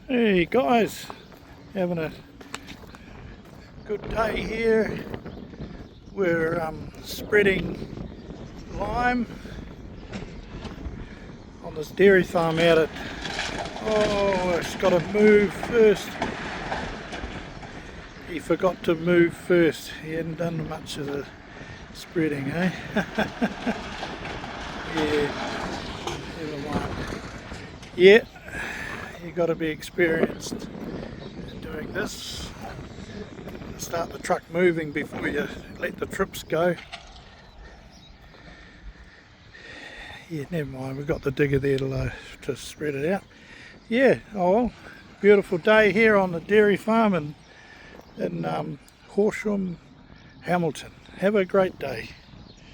Hey guys, having a good day here. We're spreading lime on this dairy farm out at, it's got to move first. He forgot to move first. He hadn't done much of the spreading, eh? Yeah, never mind. Yeah, you got to be experienced in doing this. Start the truck moving before you let the trips go. Yeah, never mind, we've got the digger there to spread it out. Yeah, oh well, beautiful day here on the dairy farm in Horsham, Hamilton. Have a great day.